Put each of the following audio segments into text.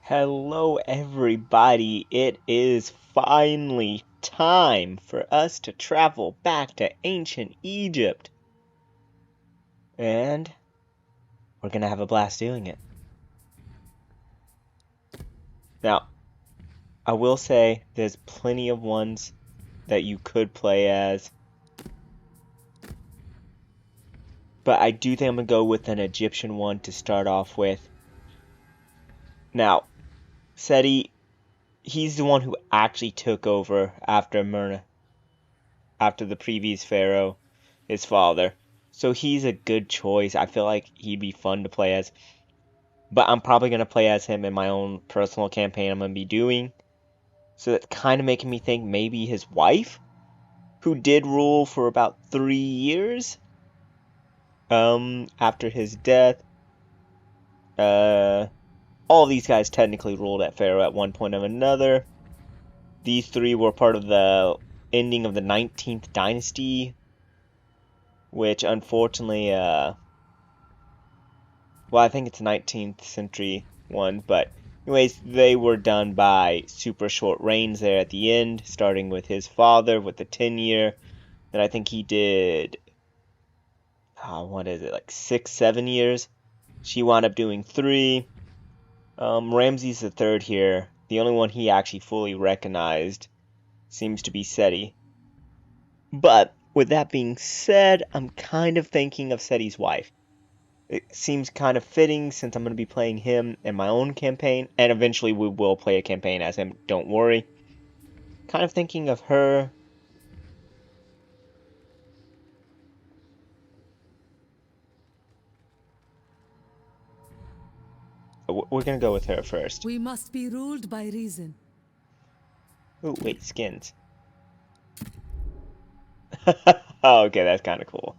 Hello, everybody. It is finally time for us to travel back to ancient Egypt. And we're going to have a blast doing it. Now, I will say there's plenty of ones that you could play as. But I do think I'm going to go with an Egyptian one to start off with. Now, Seti, he's the one who actually took over after Myrna, after the previous pharaoh, his father. So he's a good choice. I feel like he'd be fun to play as. But I'm probably going to play as him in my own personal campaign I'm going to be doing. So that's kind of making me think maybe his wife, who did rule for about 3 years after his death. All these guys technically ruled at Pharaoh at one point or another. These three were part of the ending of the 19th dynasty, which unfortunately, well, I think it's 19th century one, but anyways, they were done by super short reigns there at the end, starting with his father with the 10-year. Then I think he did, what is it, like 6, 7 years? She wound up doing 3. Ramses the third here, the only one he actually fully recognized, seems to be Seti. But with that being said, I'm kind of thinking of Seti's wife. It seems kind of fitting since I'm going to be playing him in my own campaign, and eventually we will play a campaign as him, don't worry. Kind of thinking of her. We're going to go with her first. We must be ruled by reason. Oh, wait, skins. Oh, okay, that's kind of cool.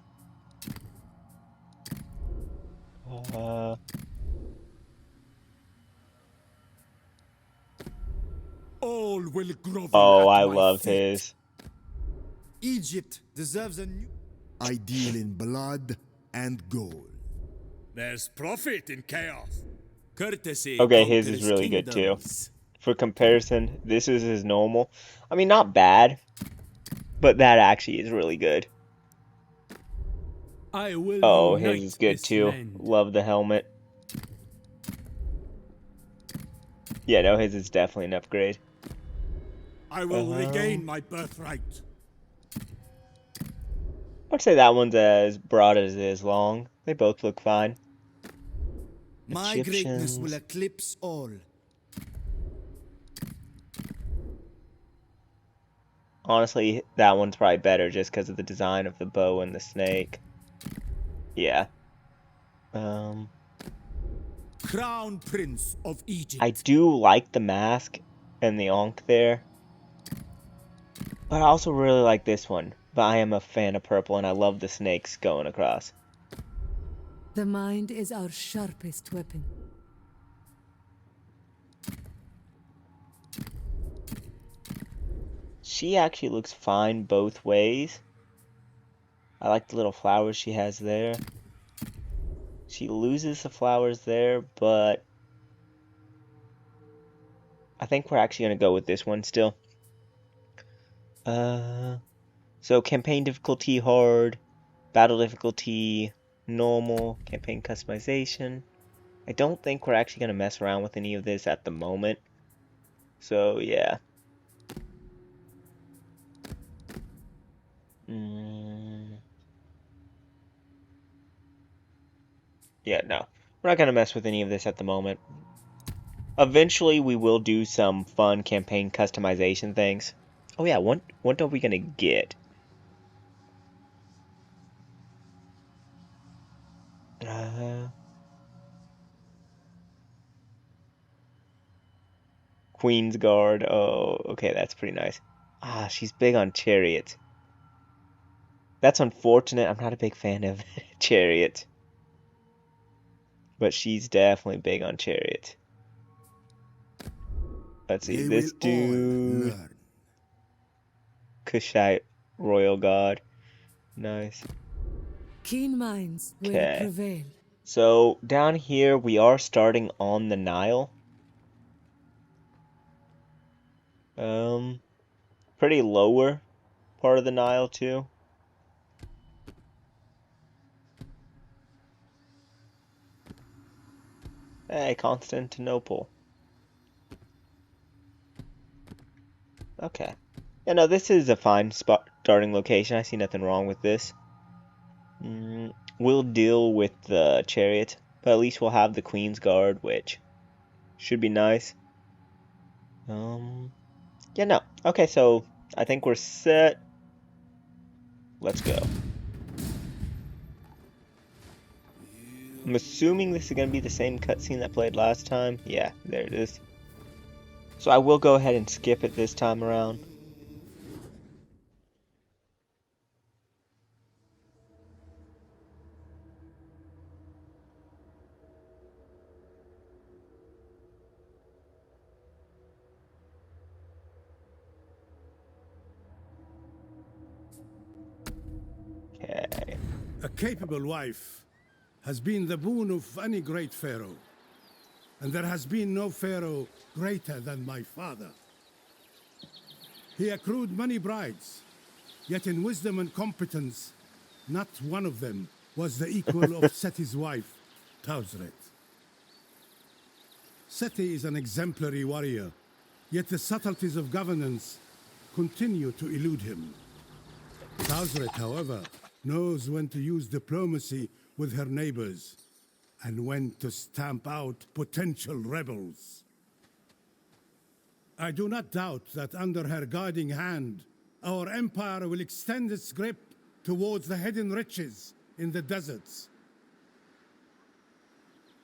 All will grovel Oh, at I my love feet. his. Egypt deserves a new... I deal in blood and gold. There's profit in chaos. Courtesy Okay, his is conquers really good too. kingdoms. For comparison, this is his normal. I mean, not bad, but that actually is really good. I will Oh, his unite is good this too. land. Love the helmet. Yeah, no, his is definitely an upgrade. I will regain my birthright. I'd say that one's as broad as it is long. They both look fine. My greatness will Egyptians. eclipse all. Honestly, that one's probably better just because of the design of the bow and the snake. Yeah. Crown Prince of Egypt. I do like the mask and the Ankh there. But I also really like this one. But I am a fan of purple and I love the snakes going across. The mind is our sharpest weapon. She actually looks fine both ways. I like the little flowers she has there. She loses the flowers there, but I think we're actually going to go with this one still. So campaign difficulty hard, battle difficulty normal, campaign customization. I don't think we're actually going to mess around with any of this at the moment. So yeah. Yeah, no. We're not going to mess with any of this at the moment. Eventually, we will do some fun campaign customization things. Oh yeah, what are we going to get? Queen's Guard. Oh, okay, that's pretty nice. Ah, she's big on chariots. That's unfortunate. I'm not a big fan of chariots. But she's definitely big on chariots. Let's see, They this will all dude, learn. Kushite Royal God. Nice. Keen minds will Okay. prevail. So down here we are starting on the Nile. Pretty lower part of the Nile too. Hey, Constantinople. Okay. Yeah, no, this is a fine starting location. I see nothing wrong with this. We'll deal with the chariot, but at least we'll have the Queen's Guard, which should be nice. Yeah, no. Okay, so I think we're set. Let's go. I'm assuming this is going to be the same cutscene that played last time. Yeah, there it is. So I will go ahead and skip it this time around. Okay. A capable wife has been the boon of any great pharaoh. And there has been no pharaoh greater than my father. He accrued many brides, yet in wisdom and competence, not one of them was the equal of Seti's wife, Tausert. Seti is an exemplary warrior, yet the subtleties of governance continue to elude him. Tausert, however, knows when to use diplomacy with her neighbors and when to stamp out potential rebels. I do not doubt that under her guiding hand, our empire will extend its grip towards the hidden riches in the deserts.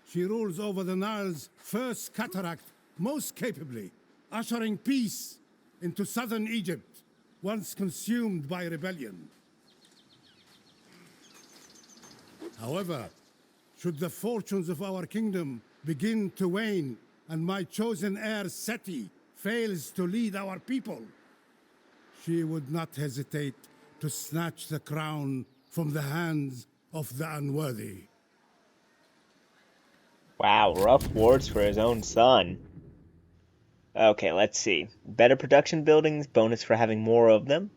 She rules over the Nile's first cataract most capably, ushering peace into southern Egypt, once consumed by rebellion. However, should the fortunes of our kingdom begin to wane and my chosen heir Seti fails to lead our people, she would not hesitate to snatch the crown from the hands of the unworthy. Wow, rough words for his own son. Okay, let's see. Better production buildings, bonus for having more of them.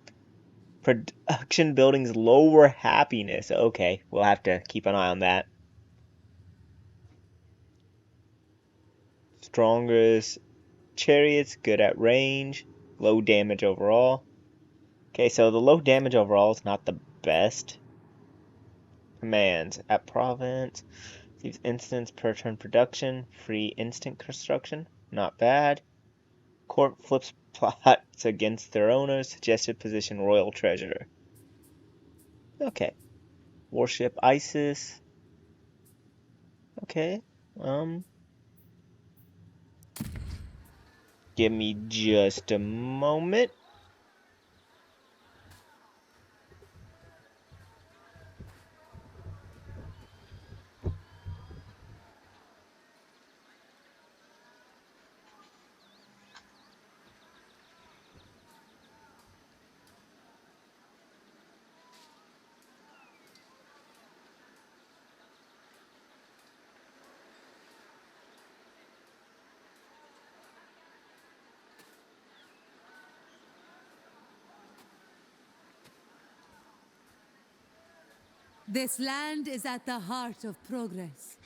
Production buildings lower happiness. Okay, we'll have to keep an eye on that. Strongest chariots, good at range, low damage overall. Okay, so the low damage overall is not the best. Commands at province, receives instants per turn production, free instant construction, not bad. Court flips plots against their owners, suggested position royal treasurer. Okay. Warship Isis. Okay. Give me just a moment. This land is at the heart of progress.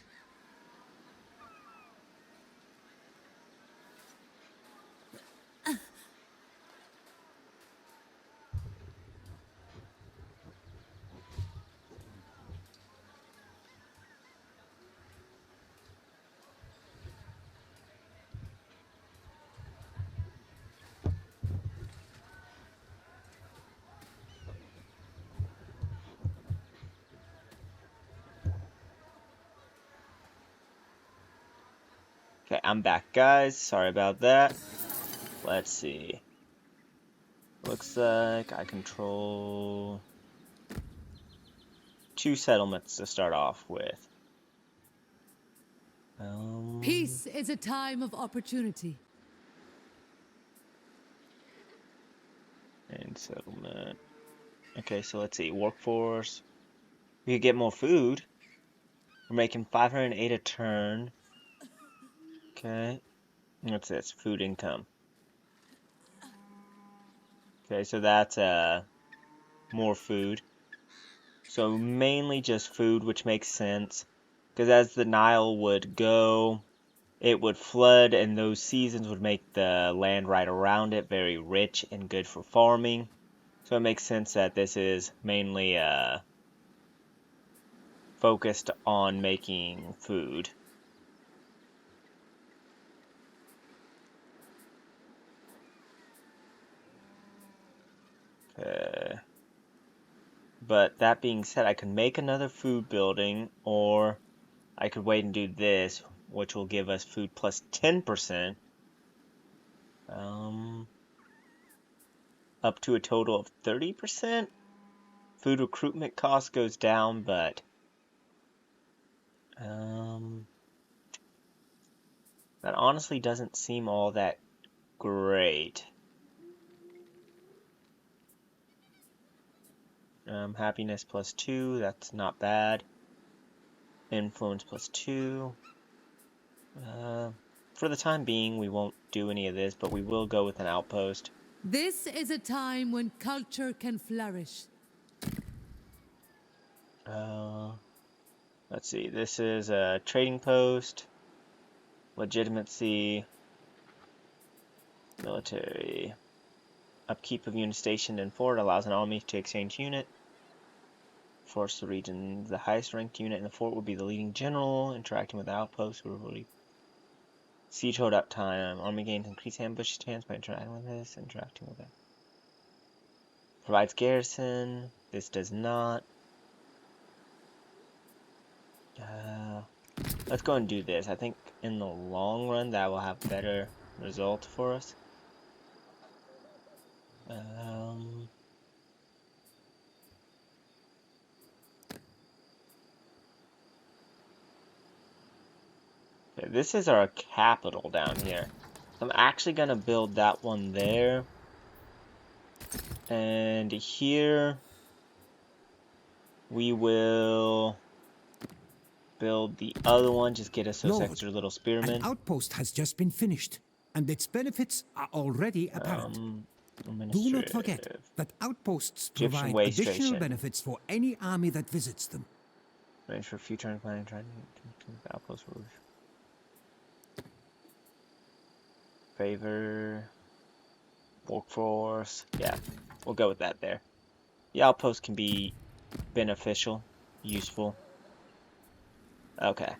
Okay, I'm back, guys. Sorry about that. Let's see. Looks like I control 2 settlements to start off with. Peace is a time of opportunity. And settlement. Okay, so let's see. Workforce. We could get more food. We're making 508 a turn. Okay. What's this? Food income. Okay, so that's more food. So mainly just food, which makes sense. Because as the Nile would go, it would flood, and those seasons would make the land right around it very rich and good for farming. So it makes sense that this is mainly focused on making food. Okay. But that being said, I could make another food building, or I could wait and do this, which will give us food plus 10%. Up to a total of 30%. Food recruitment cost goes down, but that honestly doesn't seem all that great. Happiness plus 2, that's not bad. Influence plus 2. For the time being, we won't do any of this, but we will go with an outpost. This is a time when culture can flourish. Let's see, this is a trading post, legitimacy, military, upkeep of unit stationed in fort allows an army to exchange unit. Force the region, the highest ranked unit in the fort will be the leading general, interacting with the outpost will really siege hold up time. Army gains increased ambush chance by interacting with this, interacting with it. Provides garrison, this does not. Let's go and do this. I think in the long run that will have better results for us. Okay, this is our capital down here. I'm actually gonna build that one there. And here we will build the other one, just get us those Lord, extra little spearmen. an outpost has just been finished, and its benefits are already apparent. Do not forget that outposts Egyptian provide way additional station. benefits for any army that visits them. Range for future and planning trying to outpost rules. Favor workforce. Yeah, we'll go with that there. The outpost can be beneficial, useful. Okay.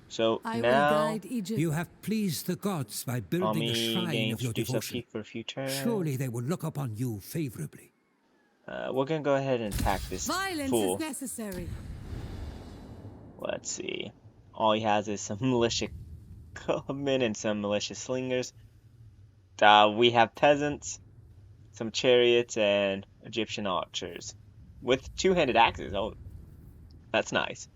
So I will now guide Egypt. You have pleased the gods by building a army shrine gains of your reduce devotion. upkeep for a few turns. Surely they will look upon you favorably. We're gonna go ahead and attack this Violence fool. is necessary. Let's see. All he has is some militia coming and some militia slingers. We have peasants, some chariots, and Egyptian archers with two-handed axes. Oh, that's nice.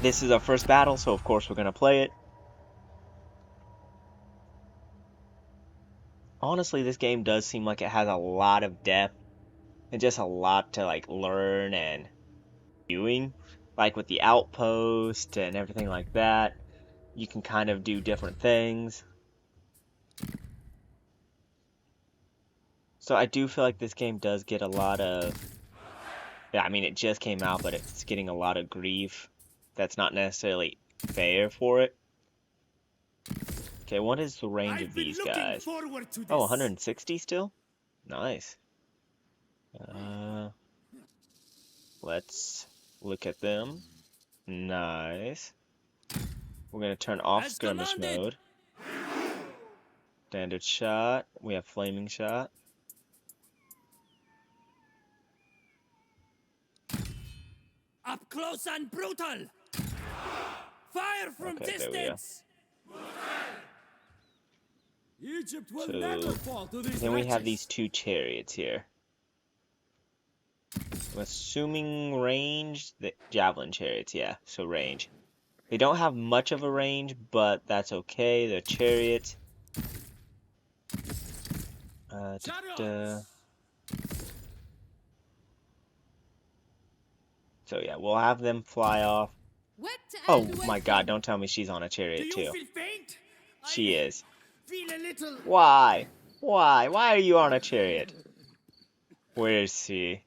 This is our first battle, so of course we're gonna play it. Honestly, this game does seem like it has a lot of depth and just a lot to like learn and doing, like with the outpost and everything like that. You can kind of do different things. So I do feel like this game does get a lot of, yeah, I mean it just came out, but it's getting a lot of grief that's not necessarily fair for it. Okay, what is the range of these guys? Oh, 160 still? Nice. Let's look at them. Nice. We're gonna turn off skirmish mode. Standard shot. We have flaming shot. Up close and brutal! Fire from Okay, there we go. distance! Egypt will never fall to these Then we have wretches. these two chariots here. I'm assuming range, the javelin chariots, yeah, so range. They don't have much of a range, but that's okay. They're chariots. So yeah, we'll have them fly off. Wet Oh and my god, don't tell me she's on a Do chariot you too. feel faint? She is. Feel a little. Why? Why? Why are you on a chariot? Where is she?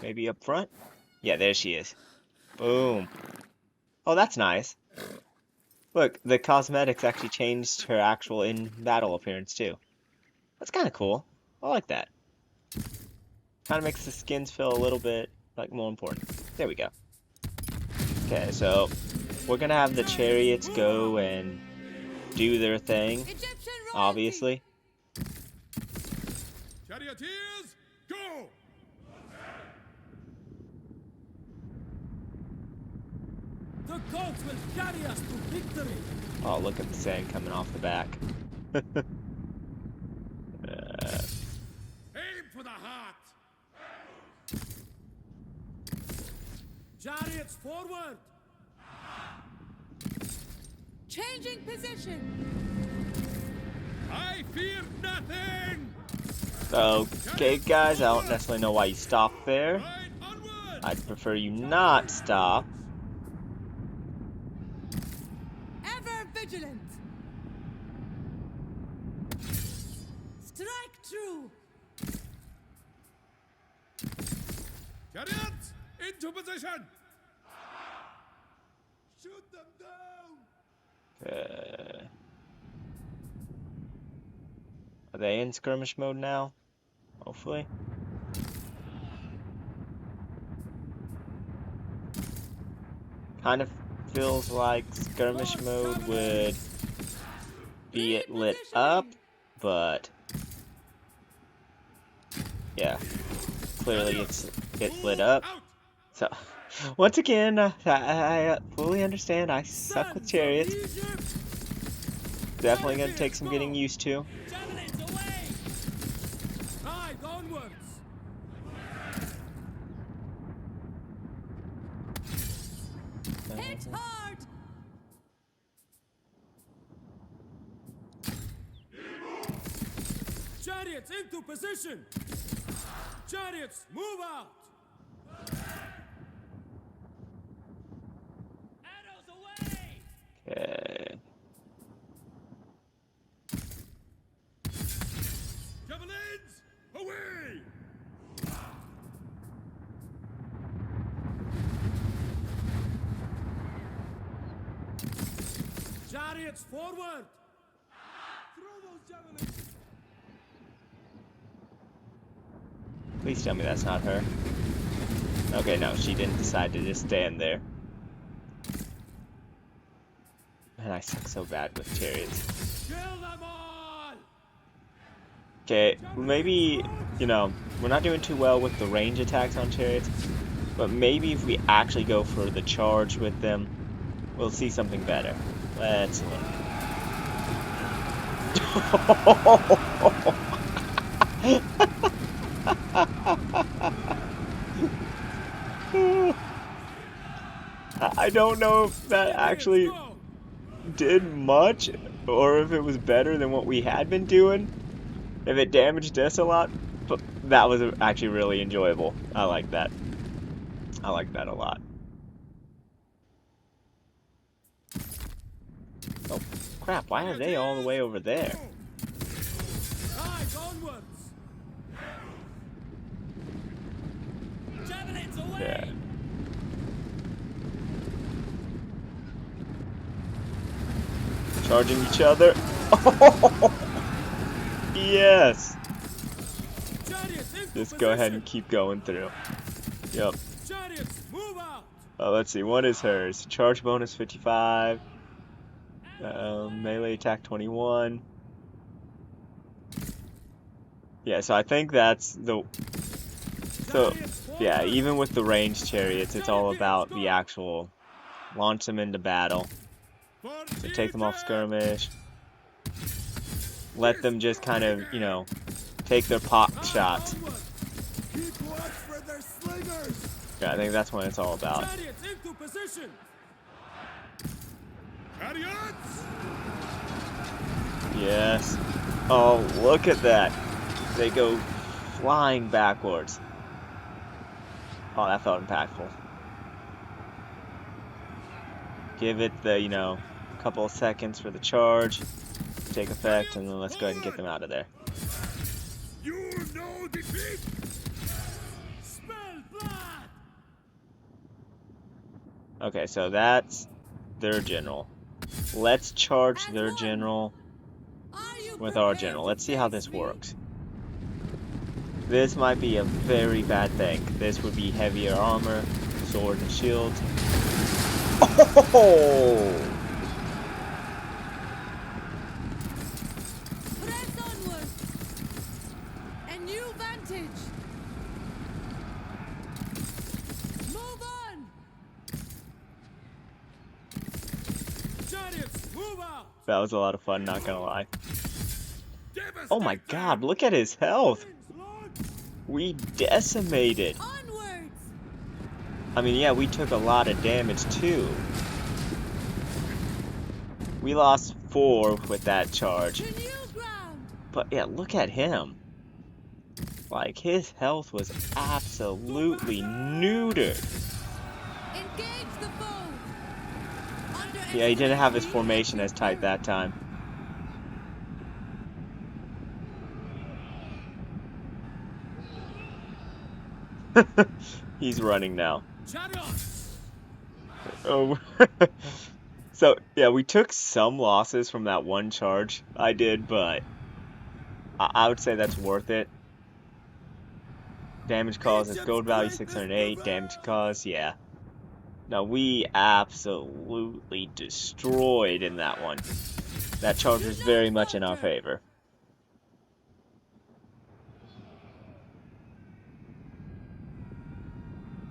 Maybe up front? Yeah, there she is. Boom. Oh, that's nice. Look, the cosmetics actually changed her actual in-battle appearance too. That's kind of cool. I like that. Kind of makes the skins feel a little bit like more important. There we go. Okay, so we're gonna have the chariots go and do their thing, Egyptian royalty. obviously. Charioteers, go! The gods will carry us to victory. Oh, look at the sand coming off the back. Aim for the heart! Chariots forward. Changing position. I fear nothing! Okay, guys, I don't necessarily know why you stopped there. Ride onward! I'd prefer you not stop. Ever vigilant. Strike true. Chariots, into position! Shoot them down! Are they in skirmish mode now? Hopefully. Kind of feels like skirmish mode would be it lit up, but yeah, clearly it's lit up. So once again, I fully understand. I suck with chariots. Definitely gonna take some getting used to. Javelins away. Ride onwards. Hit hard. Chariots into position. Chariots move out. Arrows away. Okay. Javelins, away! Chariots forward. Throw those javelins. Please tell me that's not her. Okay, no, she didn't decide to just stand there. Man, I suck so bad with chariots. Kill them all. Okay, maybe, you know, we're not doing too well with the range attacks on chariots, but maybe if we actually go for the charge with them, we'll see something better. Let's look. I don't know if that actually did much, or if it was better than what we had been doing, if it damaged us a lot, but that was actually really enjoyable. I like that. I like that a lot. Oh, crap, why are they all the way over there? Ride onwards. Javelins away. Yeah. Charging each other. Yes. Chariots into Just go ahead and position. keep going through. Yep. Chariots move out. Let's see, what is hers? Charge bonus 55. Melee attack 21. Yeah, so I think that's the... So, yeah, even with the ranged chariots, it's all about the actual launch them into battle. So take them off skirmish. Let them just kind of, you know, take their pot shots. Keep watch for their slingers! Yeah, I think that's what it's all about. Chariots into position. Chariots! Yes. Oh, look at that. They go flying backwards. Oh, that felt impactful. Give it the, you know, couple of seconds for the charge to take effect, and then let's go ahead and get them out of there. You know defeat! Spill blood! Okay, so that's their general. Let's charge their general with our general. Let's see how this works. This might be a very bad thing. This would be heavier armor, sword and shield. Oh! Press onward! A new vantage! Move on! Chariots, move out! That was a lot of fun, not gonna lie. Oh my Devastate god, them! look at his health! Lord, We decimated! Onwards! I mean, yeah, we took a lot of damage too. We lost 4 with that charge. To new ground! But yeah, look at him. Like, his health was absolutely neutered. Engage the foe! Yeah, he didn't have his formation as tight that time. He's running now. chariots! Oh. So, yeah, we took some losses from that one charge. I did, but I would say that's worth it. Damage caused is gold value 608. Damage caused, yeah. No, we absolutely destroyed in that one. That charge was very much in our favor.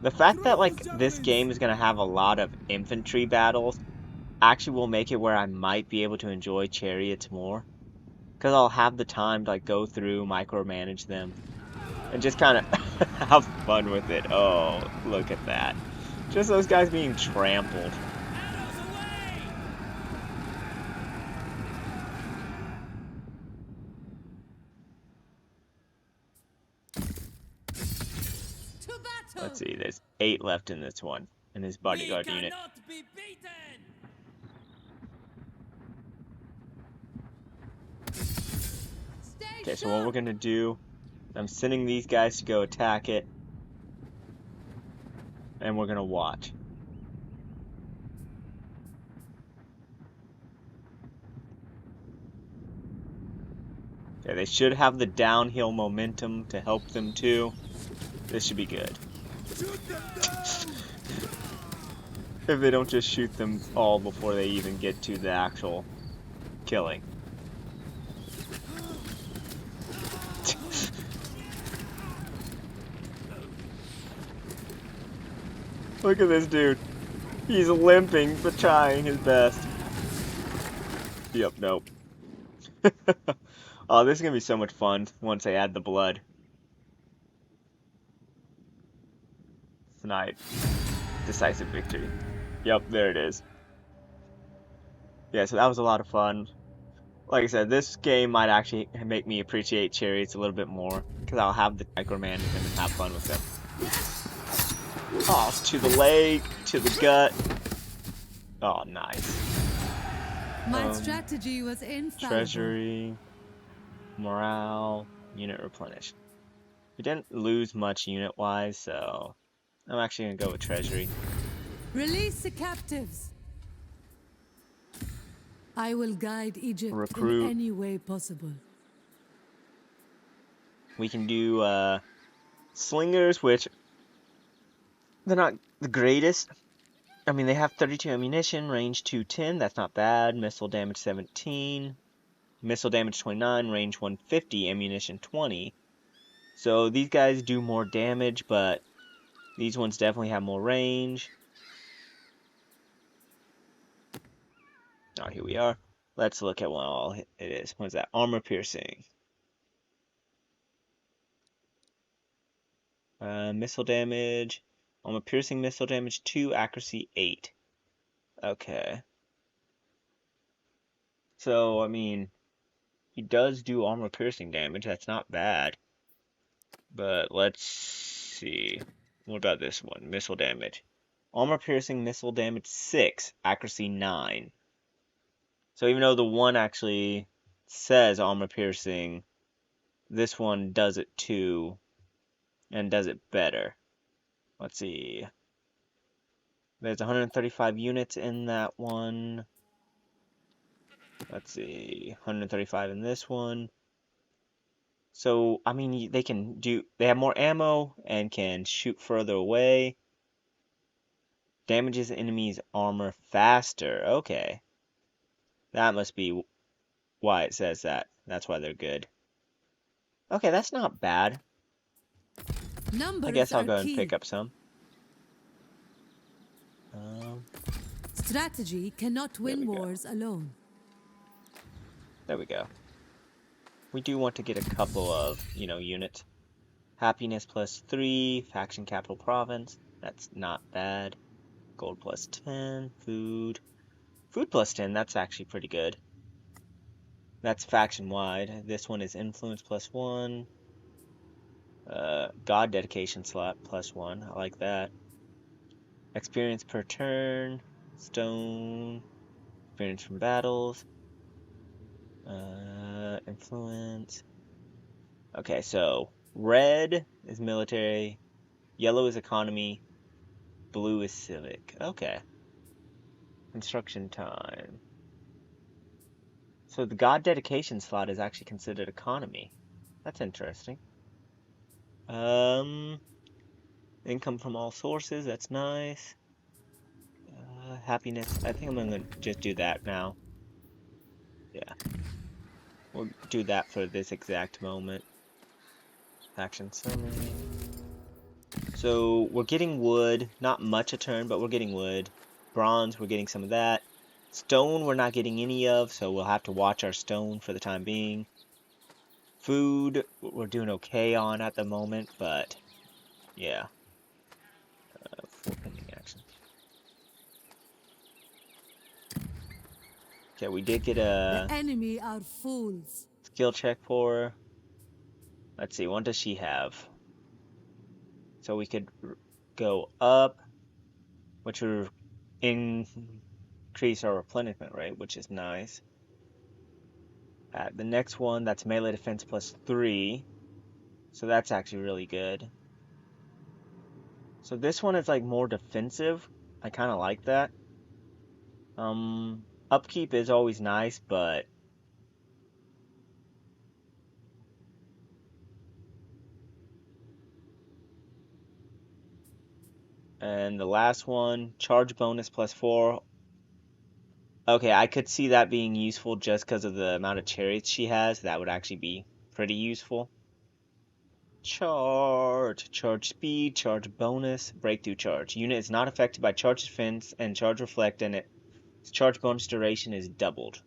The fact that, like, this game is going to have a lot of infantry battles actually will make it where I might be able to enjoy chariots more. Because I'll have the time to, like, go through, micromanage them, and just kind of have fun with it. Oh, look at that. Just those guys being trampled. Arrows away! To battle! Let's see, there's 8 left in this one, in his bodyguard We unit. cannot be beaten! Stay Okay, so what we're sharp! gonna do, I'm sending these guys to go attack it, and we're gonna watch. Okay, they should have the downhill momentum to help them too. This should be good. Shoot them down! If they don't just shoot them all before they even get to the actual killing. Look at this dude. He's limping, but trying his best. Yep, nope. Oh, this is gonna be so much fun once they add the blood. Tonight. Decisive victory. Yep, there it is. Yeah, so that was a lot of fun. Like I said, this game might actually make me appreciate chariots a little bit more, because I'll have the micromanage them and have fun with them. Oh, to the leg, to the gut. Oh, nice. My strategy was infallible. Treasury, morale, unit replenish. We didn't lose much unit-wise, so I'm actually going to go with treasury. Release the captives. I will guide Egypt Recruit. in any way possible. We can do slingers, which they're not the greatest. I mean, they have 32 ammunition, range 210, that's not bad. Missile damage 17, missile damage 29, range 150, ammunition 20. So these guys do more damage, but these ones definitely have more range. Oh, here we are. Let's look at what all it is. What is that? Armor piercing. Missile damage. Armor piercing missile damage 2, accuracy 8. Okay. So, I mean, he does do armor piercing damage. That's not bad. But let's see. What about this one? Missile damage. Armor piercing missile damage 6, accuracy 9. So even though the one actually says armor piercing, this one does it too, and does it better. Let's see. There's 135 units in that one. Let's see. 135 in this one. So, I mean, they have more ammo and can shoot further away. Damages enemies' armor faster. Okay. That must be why it says that. That's why they're good. Okay, that's not bad. I Numbers guess I'll are go and key. pick up some. Strategy cannot we win go. wars alone. There we go. We do want to get a couple of, units. Happiness plus 3, faction capital province. That's not bad. Gold plus 10, food. Food plus 10, that's actually pretty good. That's faction wide. This one is influence plus 1. God dedication slot plus 1. I like that. Experience per turn. Stone. Experience from battles. Influence. Okay, so red is military. Yellow is economy. Blue is civic. Okay. Construction time. So the God dedication slot is actually considered economy. That's interesting. Income from all sources. That's nice. Happiness. I think I'm gonna just do that now. Yeah. We'll do that for this exact moment. Faction summary. So we're getting wood. Not much a turn, but we're getting wood. Bronze, we're getting some of that. Stone, we're not getting any of, so we'll have to watch our stone for the time being. Food, we're doing okay on at the moment, but yeah. 4 pending actions. Okay, we did get The a enemy are fools. skill check for her. Let's see, what does she have? So we could go up, which would increase our replenishment rate, which is nice. The next one, that's melee defense plus 3. So that's actually really good. So this one is like more defensive. I kind of like that. Upkeep is always nice, but and the last one, charge bonus plus 4. Okay, I could see that being useful just because of the amount of chariots she has. That would actually be pretty useful. Charge speed, charge bonus, breakthrough charge. Unit is not affected by charge defense and charge reflect, and its charge bonus duration is doubled.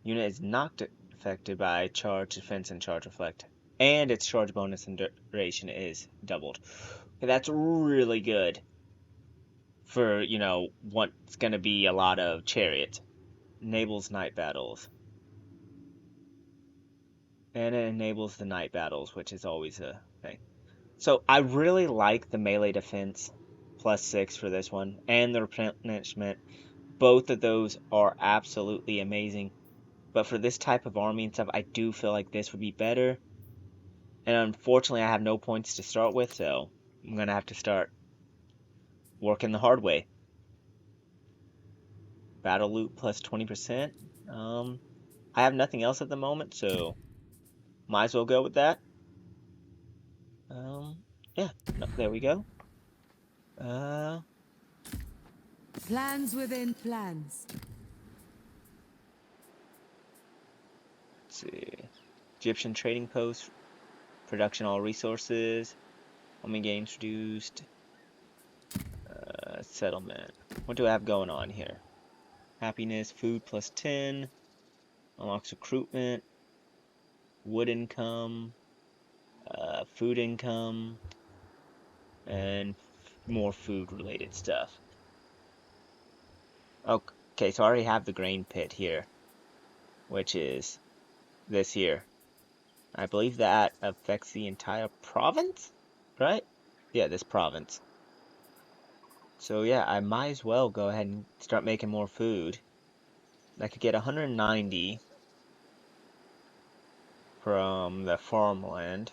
Unit is not affected by charge defense and charge reflect, and its charge bonus and duration is doubled. Okay, that's really good for, what's going to be a lot of chariots. Enables night battles. And it enables the night battles, which is always a thing. So I really like the melee defense plus 6 for this one, and the replenishment. Both of those are absolutely amazing. But for this type of army and stuff, I do feel like this would be better. And unfortunately, I have no points to start with, so I'm going to have to start working the hard way. Battle loot plus 20%. I have nothing else at the moment, so might as well go with that. Yeah, there we go. Plans within plans. Let's see. Egyptian trading post. Production all resources. Homing games reduced. Settlement. What do I have going on here? Happiness, food plus 10. Unlocks recruitment. Wood income. Food income. And more food related stuff. Okay, so I already have the grain pit here. Which is this here. I believe that affects the entire province, right? Yeah, this province. So yeah, I might as well go ahead and start making more food. I could get 190 from the farmland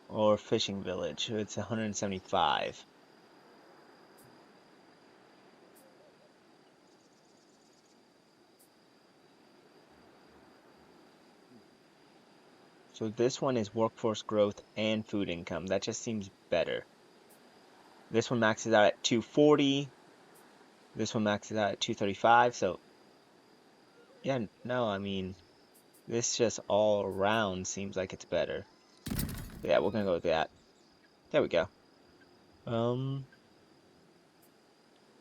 or fishing village. It's 175. So this one is workforce growth and food income. That just seems better. This one maxes out at 240. This one maxes out at 235. So yeah, no, I mean, this just all around seems like it's better. Yeah, we're gonna go with that. There we go.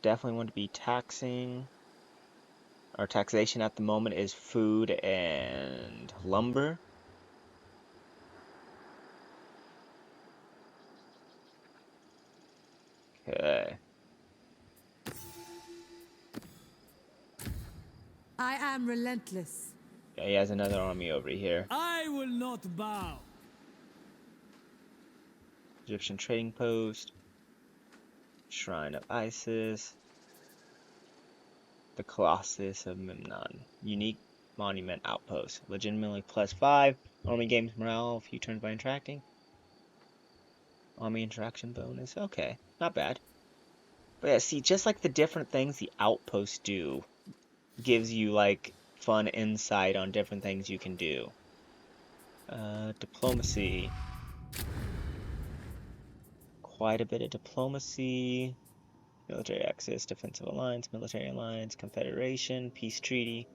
Definitely want to be taxing. Our taxation at the moment is food and lumber. Okay. I am relentless. Yeah, he has another army over here. I will not bow. Egyptian trading post. Shrine of Isis. The Colossus of Memnon. Unique monument outpost. Legitimately +5. Army gains morale a few turns by interacting. Army interaction bonus. Okay, not bad. But yeah, see, just like the different things the outposts do, gives you like fun insight on different things you can do. Diplomacy. Quite a bit of diplomacy. Military access, defensive alliance, military alliance, confederation, peace treaty.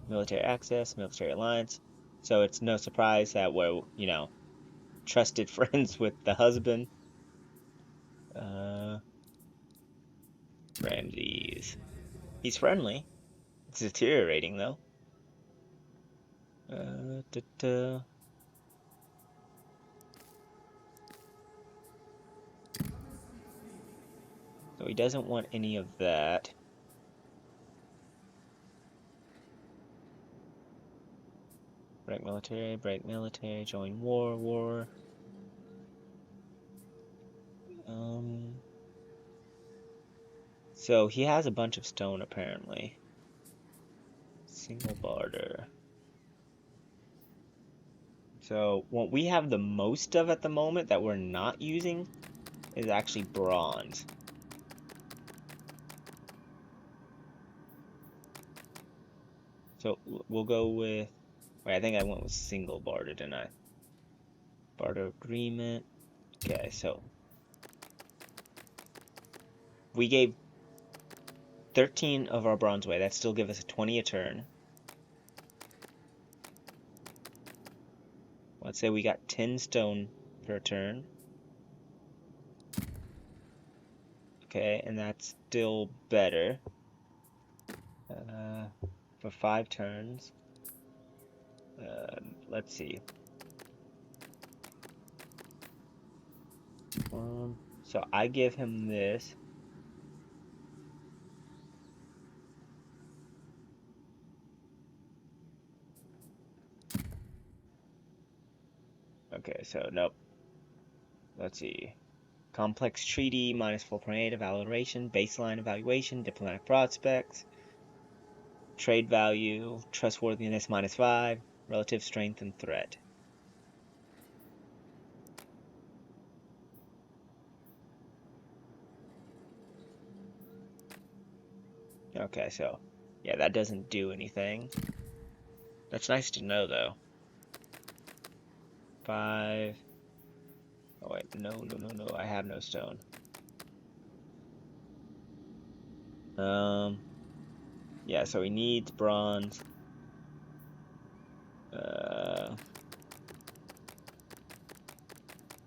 Military access, military alliance. So it's no surprise that we're, trusted friends with the husband. Ramses. He's friendly. It's deteriorating though. So he doesn't want any of that. Break military, join war. So he has a bunch of stone apparently. Single barter. So what we have the most of at the moment that we're not using is actually bronze. So we'll go with, wait, I think I went with single barter, didn't I? Barter agreement. Okay, so we gave 13 of our bronze away. That still give us a 20 a turn. Let's say we got 10 stone per turn. Okay, and that's still better. For 5 turns. Let's see. So I give him this. Okay, so nope. Let's see. Complex treaty, -4.8 evaluation, baseline evaluation, diplomatic prospects, trade value, trustworthiness -5, relative strength and threat. Okay, so yeah, that doesn't do anything. That's nice to know though. 5. Oh wait, no, I have no stone. Yeah, so he needs bronze.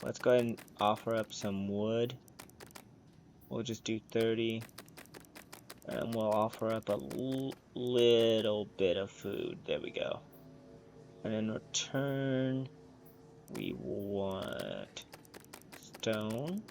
Let's go ahead and offer up some wood. We'll just do 30. And we'll offer up a little bit of food. There we go. And in return, we want stone.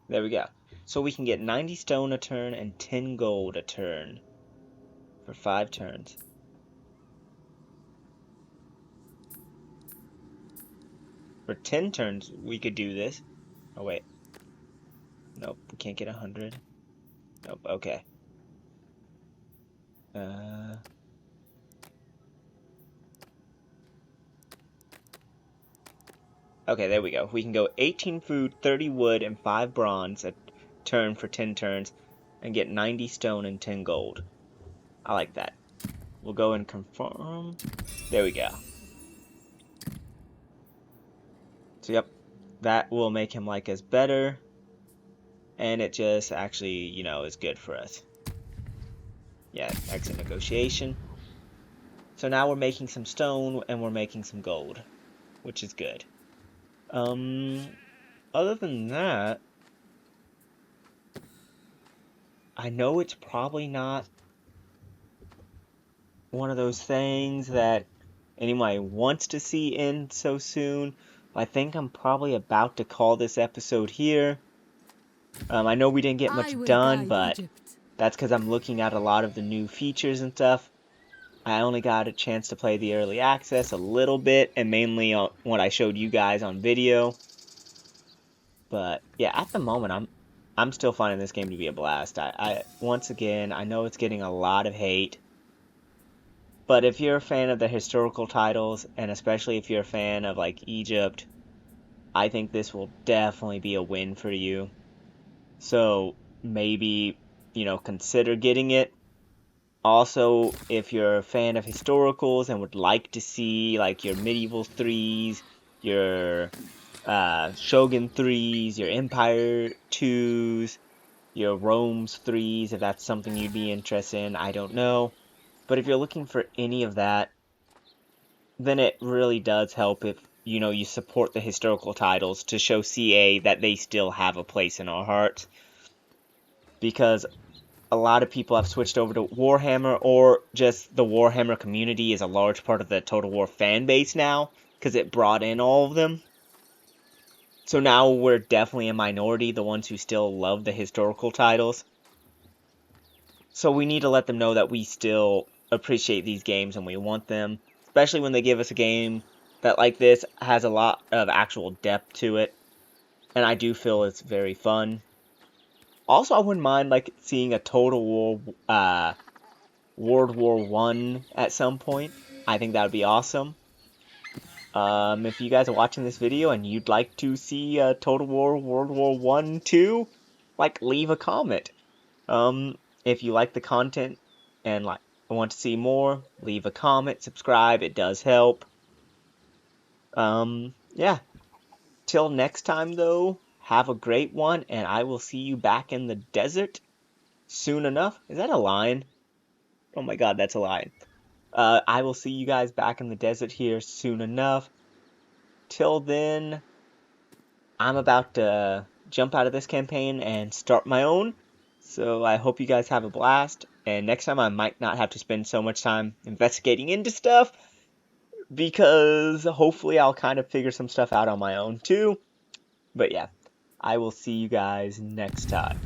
There we go. So we can get 90 stone a turn and 10 gold a turn for 5 turns. For 10 turns, we could do this. Oh, wait. Nope, we can't get 100. Nope, okay. Okay, there we go. We can go 18 food, 30 wood, and 5 bronze a turn for 10 turns, and get 90 stone and 10 gold. I like that. We'll go and confirm. There we go. So, yep, that will make him like us better, and it just actually, you know, is good for us. Yeah, exit negotiation. So now we're making some stone, and we're making some gold, which is good. Other than that, I know it's probably not one of those things that anyone wants to see end so soon. I think I'm probably about to call this episode here. I know we didn't get much done, but that's because I'm looking at a lot of the new features and stuff. I only got a chance to play the early access a little bit, and mainly on what I showed you guys on video. But yeah, at the moment, I'm still finding this game to be a blast. I once again, I know it's getting a lot of hate. But if you're a fan of the historical titles, and especially if you're a fan of like Egypt, I think this will definitely be a win for you. So maybe, you know, consider getting it. Also, if you're a fan of historicals and would like to see like your medieval 3s, your Shogun 3s, your Empire 2s, your Rome's 3s, if that's something you'd be interested in, I don't know. But if you're looking for any of that, then it really does help if, you know, you support the historical titles to show CA that they still have a place in our hearts. Because a lot of people have switched over to Warhammer, or just the Warhammer community is a large part of the Total War fan base now, because it brought in all of them. So now we're definitely a minority, the ones who still love the historical titles. So we need to let them know that we still appreciate these games and we want them, especially when they give us a game that, like this, has a lot of actual depth to it. And I do feel it's very fun. Also, I wouldn't mind like seeing a Total War World War I at some point. I think that would be awesome. If you guys are watching this video and you'd like to see Total War World War I too, like, leave a comment. If you like the content and like want to see more, leave a comment, subscribe, it does help. Yeah. Till next time though, have a great one, and I will see you back in the desert soon enough. Is that a lion? Oh my god, that's a lion. I will see you guys back in the desert here soon enough. Till then, I'm about to jump out of this campaign and start my own. So I hope you guys have a blast. And next time I might not have to spend so much time investigating into stuff, because hopefully I'll kind of figure some stuff out on my own too. But yeah, I will see you guys next time.